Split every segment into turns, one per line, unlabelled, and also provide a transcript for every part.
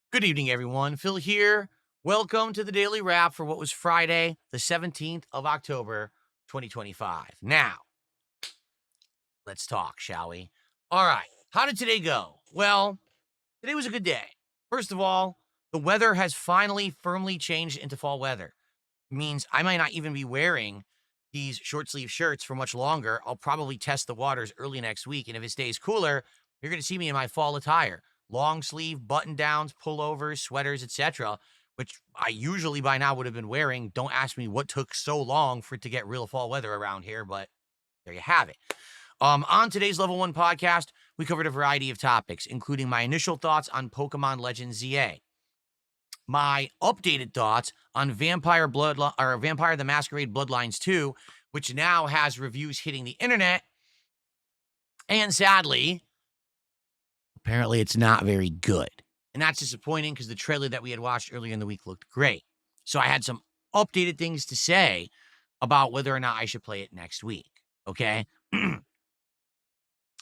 Good evening, everyone. Phil here. Welcome to the Daily Wrap for what was Friday, the 17th of October, 2025. Now, let's talk, shall we? All right. How did today go? Well, today was a good day. First of all, the weather has finally firmly changed into fall weather. It means I might not even be wearing these short sleeve shirts for much longer. I'll probably test the waters early next week. And if it stays cooler, you're going to see me in my fall attire long sleeve, button downs, pullovers, sweaters, etc., which I usually by now would have been wearing. Don't ask me what took so long for it to get real fall weather around here, but there you have it. On today's Level 1 podcast, we covered a variety of topics, including my initial thoughts on Pokemon Legends ZA, my updated thoughts on Vampire the Masquerade Bloodlines 2, which now has reviews hitting the internet. And sadly, apparently it's not very good. And that's disappointing because the trailer that we had watched earlier in the week looked great. So I had some updated things to say about whether or not I should play it next week. Okay. In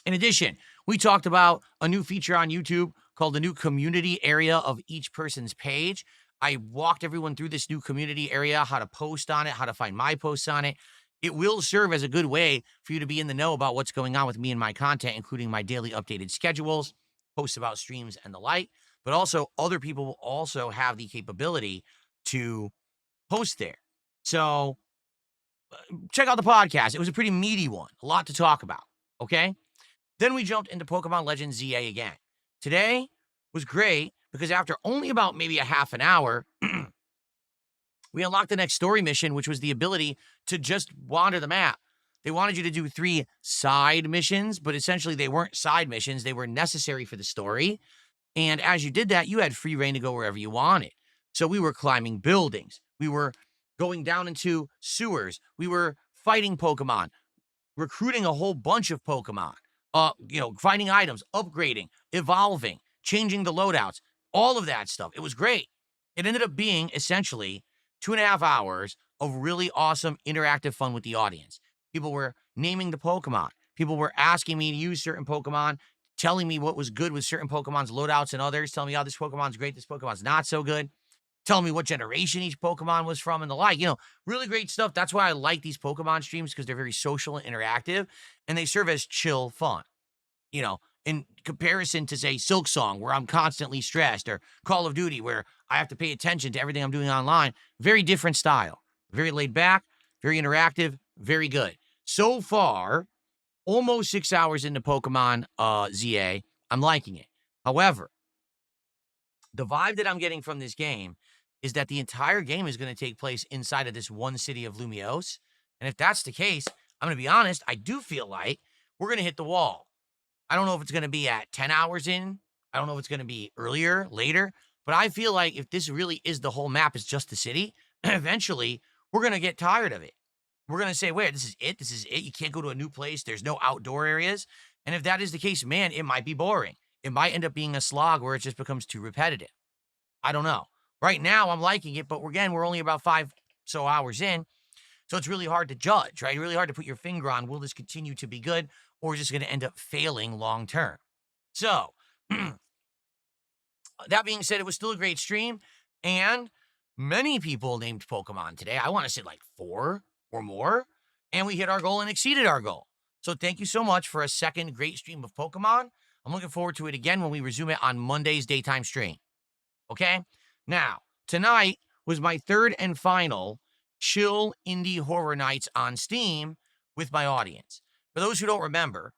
addition, we talked about a new feature on YouTube called the new community area of each person's page. I walked everyone through this new community area, how to post on it, how to find my posts on it. It will serve as a good way for you to be in the know about what's going on with me and my content, including my daily updated schedules, posts about streams and the like. But also, other people will also have the capability to post there. So check out the podcast. It was a pretty meaty one, a lot to talk about. Okay. Then we jumped into Pokemon Legends ZA again. Today was great because after only about maybe a half an hour, we unlocked the next story mission, which was the ability to just wander the map. They wanted you to do 3 side missions, but essentially they weren't side missions. They were necessary for the story. And as you did that, you had free reign to go wherever you wanted. So we were climbing buildings. We were going down into sewers. We were fighting Pokemon, recruiting a whole bunch of Pokemon, finding items, upgrading, evolving, changing the loadouts, all of that stuff. It was great. It ended up being essentially 2.5 hours of really awesome interactive fun with the audience. People were naming the Pokemon. People were asking me to use certain Pokemon, telling me what was good with certain Pokemon's loadouts and others, telling me, oh, this Pokemon's great, this Pokemon's not so good, telling me what generation each Pokemon was from and the like. Really great stuff. That's why I like these Pokemon streams, because they're very social and interactive, and they serve as chill fun. In comparison to, say, Silk Song, where I'm constantly stressed, or Call of Duty, where I have to pay attention to everything I'm doing online. Very different style. Very laid back, very interactive, very good. So far, almost 6 hours into Pokemon ZA, I'm liking it. However, the vibe that I'm getting from this game is that the entire game is going to take place inside of this one city of Lumiose. And if that's the case, I'm going to be honest, I do feel like we're going to hit the wall. I don't know if it's going to be at 10 hours in. I don't know if it's going to be earlier, later. But I feel like if this really is the whole map, is just the city, eventually we're going to get tired of it. We're going to say, wait, this is it. This is it. You can't go to a new place. There's no outdoor areas. And if that is the case, man, it might be boring. It might end up being a slog where it just becomes too repetitive. I don't know. Right now, I'm liking it, but again, we're only about 5 so hours in. So it's really hard to judge, right? Really hard to put your finger on, will this continue to be good, or is this going to end up failing long term? So, that being said, it was still a great stream, and many people named Pokemon today. I want to say like 4 or more, and we hit our goal and exceeded our goal. So thank you so much for a second great stream of Pokemon. I'm looking forward to it again when we resume it on Monday's daytime stream. Okay? Now, tonight was my third and final chill indie horror nights on Steam with my audience. For those who don't remember,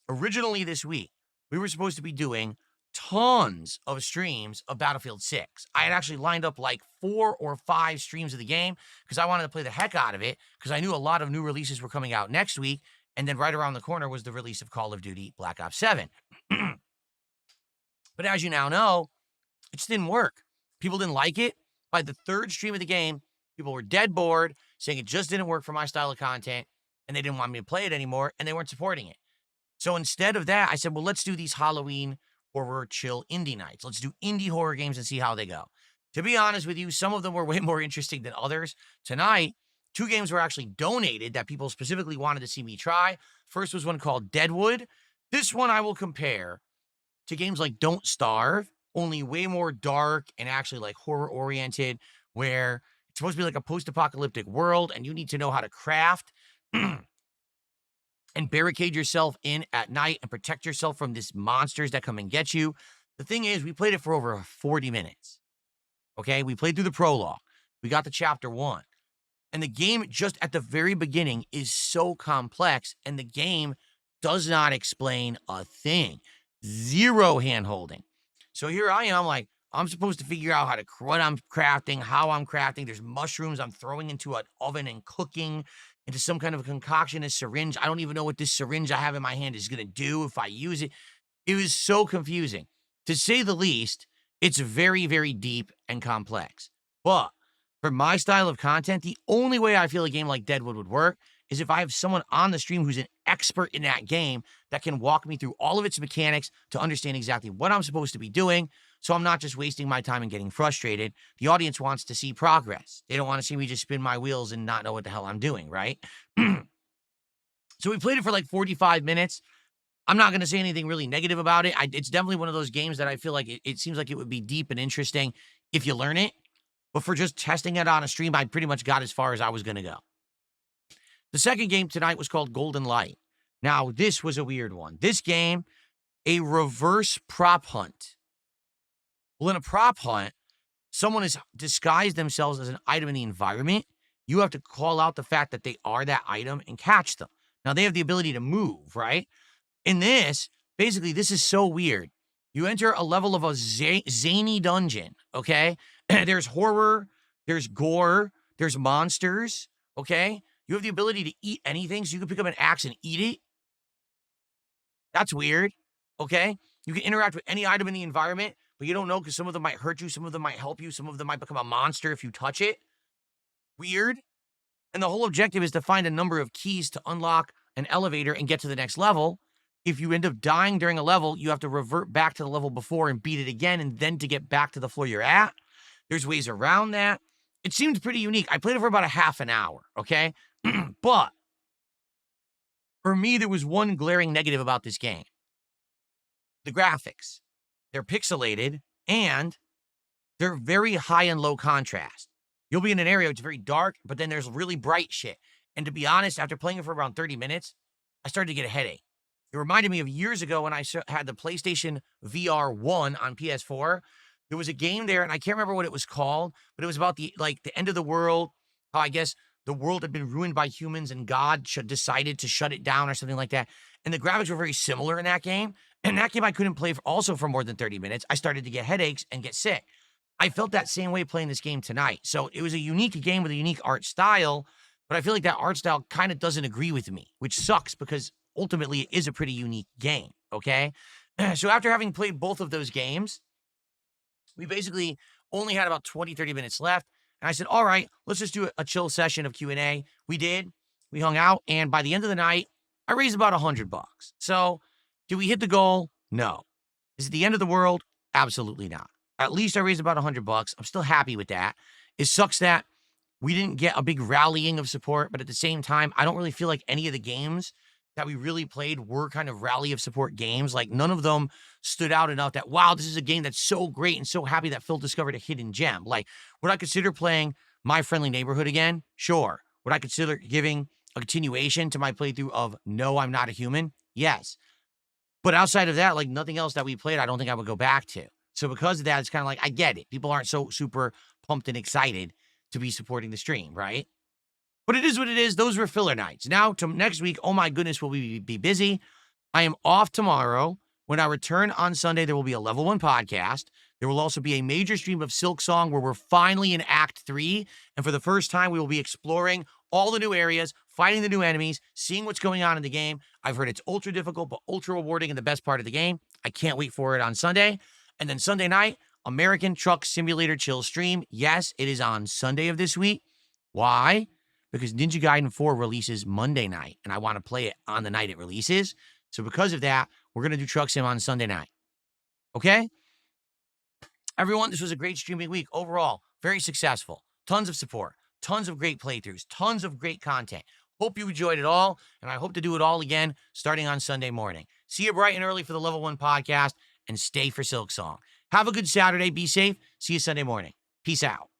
originally this week, we were supposed to be doing tons of streams of Battlefield 6. I had actually lined up like 4 or 5 streams of the game because I wanted to play the heck out of it, because I knew a lot of new releases were coming out next week, and then right around the corner was the release of Call of Duty Black Ops 7. But as you now know, it just didn't work. People didn't like it. By the third stream of the game, people were dead bored, saying it just didn't work for my style of content, and they didn't want me to play it anymore, and they weren't supporting it. So instead of that, I said, well, let's do these Halloween horror chill indie nights. Let's do indie horror games and see how they go. To be honest with you, some of them were way more interesting than others. Tonight, 2 games were actually donated that people specifically wanted to see me try. First was one called Deadwood. This one I will compare to games like Don't Starve only way more dark and actually like horror oriented, where it's supposed to be like a post-apocalyptic world and you need to know how to craft and barricade yourself in at night and protect yourself from these monsters that come and get you. The thing is, we played it for over 40 minutes. Okay, we played through the prologue. We got to chapter 1. And the game, just at the very beginning, is so complex, and the game does not explain a thing. Zero hand-holding. So here I am, like, I'm supposed to figure out what I'm crafting, how I'm crafting. There's mushrooms I'm throwing into an oven and cooking into some kind of a concoction, a syringe. I don't even know what this syringe I have in my hand is going to do if I use it. It was so confusing. To say the least, it's very, very deep and complex. But for my style of content, the only way I feel a game like Deadwood would work is if I have someone on the stream who's an expert in that game that can walk me through all of its mechanics to understand exactly what I'm supposed to be doing, so I'm not just wasting my time and getting frustrated. The audience wants to see progress. They don't want to see me just spin my wheels and not know what the hell I'm doing, right? So we played it for like 45 minutes. I'm not going to say anything really negative about it. It's definitely one of those games that I feel like it seems like it would be deep and interesting if you learn it. But for just testing it on a stream, I pretty much got as far as I was going to go. The second game tonight was called Golden Light. Now, this was a weird one. This game, a reverse prop hunt. Well, in a prop hunt, someone has disguised themselves as an item in the environment. You have to call out the fact that they are that item and catch them. Now, they have the ability to move, right? In this, basically, this is so weird. You enter a level of a zany dungeon, okay? There's horror, there's gore, there's monsters, okay? You have the ability to eat anything, so you can pick up an axe and eat it. That's weird, okay? You can interact with any item in the environment, but you don't know because some of them might hurt you, some of them might help you, some of them might become a monster if you touch it. Weird. And the whole objective is to find a number of keys to unlock an elevator and get to the next level. If you end up dying during a level, you have to revert back to the level before and beat it again, and then to get back to the floor you're at. There's ways around that. It seemed pretty unique. I played it for about a half an hour, okay? But for me, there was one glaring negative about this game. The graphics. They're pixelated, and they're very high and low contrast. You'll be in an area which is very dark, but then there's really bright shit. And to be honest, after playing it for around 30 minutes, I started to get a headache. It reminded me of years ago when I had the PlayStation VR 1 on PS4. There was a game there, and I can't remember what it was called, but it was about the end of the world, how I guess the world had been ruined by humans and God decided to shut it down or something like that. And the graphics were very similar in that game. And that game I couldn't play for more than 30 minutes. I started to get headaches and get sick. I felt that same way playing this game tonight. So it was a unique game with a unique art style, but I feel like that art style kind of doesn't agree with me, which sucks because ultimately it is a pretty unique game, okay? So after having played both of those games, we basically only had about 20, 30 minutes left. And I said, all right, let's just do a chill session of Q&A. We did. We hung out. And by the end of the night, I raised about $100. So did we hit the goal? No. Is it the end of the world? Absolutely not. At least I raised about $100. I'm still happy with that. It sucks that we didn't get a big rallying of support, but at the same time, I don't really feel like any of the games that we really played were kind of rally of support games. Like none of them stood out enough that, wow, this is a game that's so great and so happy that Phil discovered a hidden gem. Like, would I consider playing My Friendly Neighborhood again? Sure. Would I consider giving a continuation to my playthrough of No, I'm Not a Human? Yes. But outside of that, like nothing else that we played, I don't think I would go back to. So because of that, it's kind of like, I get it. People aren't so super pumped and excited to be supporting the stream, right? But it is what it is. Those were filler nights. Now to next week, oh my goodness, will we be busy? I am off tomorrow. When I return on Sunday, there will be a Level 1 podcast. There will also be a major stream of Silk Song where we're finally in Act 3. And for the first time, we will be exploring all the new areas, fighting the new enemies, seeing what's going on in the game. I've heard it's ultra difficult, but ultra rewarding and the best part of the game. I can't wait for it on Sunday. And then Sunday night, American Truck Simulator Chill stream. Yes, it is on Sunday of this week. Why? Because Ninja Gaiden 4 releases Monday night, and I want to play it on the night it releases. So because of that, we're going to do Truck Sim on Sunday night. Okay? Everyone, this was a great streaming week. Overall, very successful. Tons of support. Tons of great playthroughs. Tons of great content. Hope you enjoyed it all, and I hope to do it all again starting on Sunday morning. See you bright and early for the Level 1 podcast, and stay for Silk Song. Have a good Saturday. Be safe. See you Sunday morning. Peace out.